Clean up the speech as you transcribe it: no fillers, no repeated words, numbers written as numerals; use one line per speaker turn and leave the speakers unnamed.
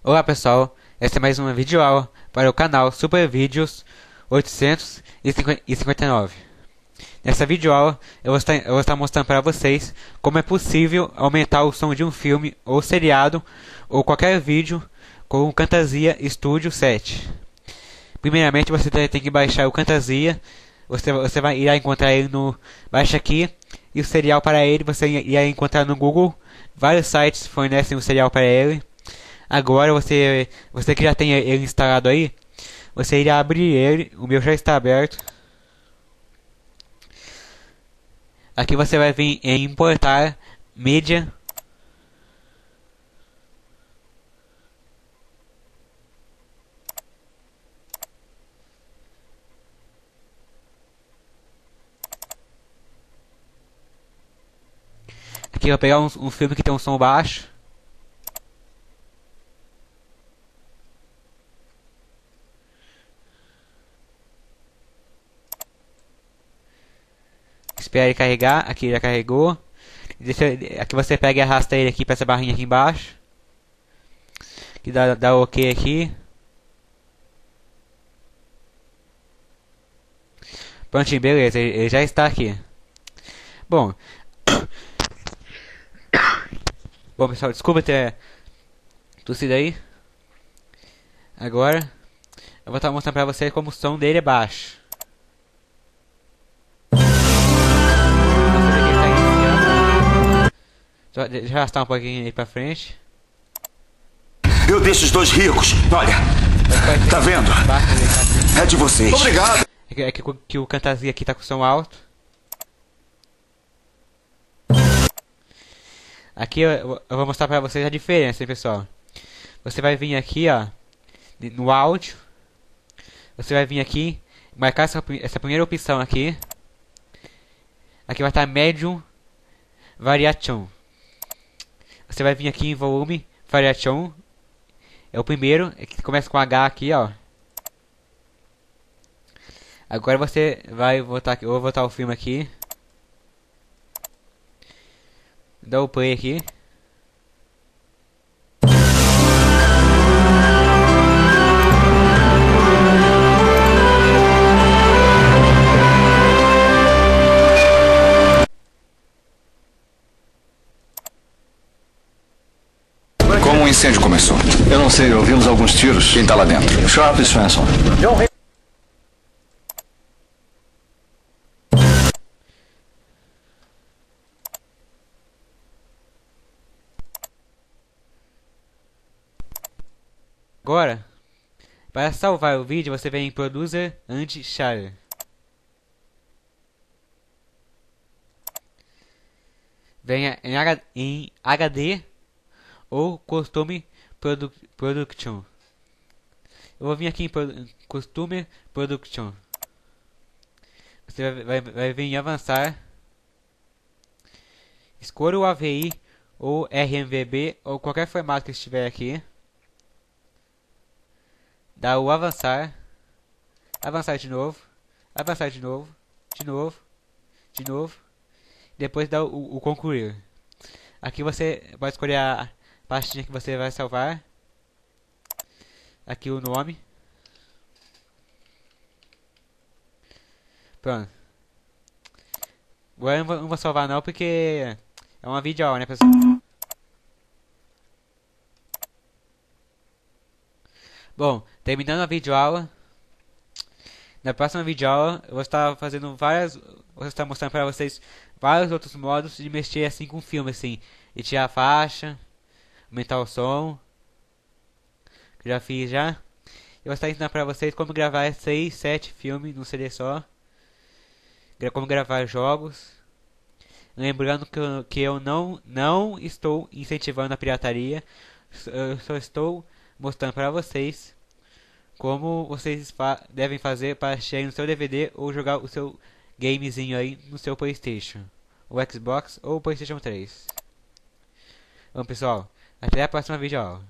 Olá pessoal, esta é mais uma videoaula para o canal Super Vídeos 859. Nessa videoaula eu vou estar mostrando para vocês como é possível aumentar o som de um filme ou seriado ou qualquer vídeo com o Camtasia Studio 7. Primeiramente você tem que baixar o Camtasia, você irá encontrar ele no Baixa Aqui, e o serial para ele você irá encontrar no Google. Vários sites fornecem o serial para ele. Agora você que já tem ele instalado aí, você irá abrir ele. O meu já está aberto. Aqui você vai vir em importar mídia. Aqui eu vou pegar um filme que tem um som baixo. Espere carregar. Aqui já carregou. Aqui você pega e arrasta ele aqui para essa barrinha aqui embaixo. Que dá OK aqui. Prontinho, beleza. Ele já está aqui. Bom, pessoal, desculpa ter tossido aí. Agora eu vou estar mostrando para vocês como o som dele é baixo. Deixa eu arrastar um pouquinho aí pra frente.
Eu deixo os dois ricos. Olha, tá vendo? É de vocês. Obrigado.
É que o Camtasia aqui tá com som alto. Aqui eu vou mostrar pra vocês a diferença, hein, pessoal. Você vai vir aqui, ó, no áudio. Você vai vir aqui, marcar essa primeira opção aqui. Aqui vai estar Medium Variation. Você vai vir aqui em Volume Variation. É o primeiro, que começa com H aqui, ó. Agora você vai voltar, eu vou voltar o filme aqui. Dá o play aqui.
Como o incêndio começou?
Eu não sei, ouvimos alguns tiros.
Quem tá lá dentro?
Sharp e Swanson.
Agora, para salvar o vídeo, você vem em Producer and Share. Venha em HD ou Custom Production. Eu vou vir aqui em Custom Production. Você vai vir em Avançar. Escolha o AVI ou RMVB ou qualquer formato que estiver aqui. Dá o avançar. Avançar de novo. Avançar de novo. De novo. De novo. Depois dá o concluir. Aqui você pode escolher a pastinha que você vai salvar. Aqui o nome. Pronto. Agora eu não vou salvar não, porque é uma videoaula, né, pessoal? Bom, terminando a videoaula. Na próxima videoaula eu vou estar mostrando para vocês vários outros modos de mexer assim com o filme, assim, de tirar a faixa, aumentar o som, que eu já fiz já. Eu vou estar ensinando para vocês como gravar 6, 7 filmes num CD só, como gravar jogos. Lembrando que eu não estou incentivando a pirataria, eu só estou mostrando para vocês como vocês devem fazer para assistir no seu DVD ou jogar o seu gamezinho aí no seu PlayStation, o Xbox ou o PlayStation 3. Bom, pessoal, até a próxima videoaula.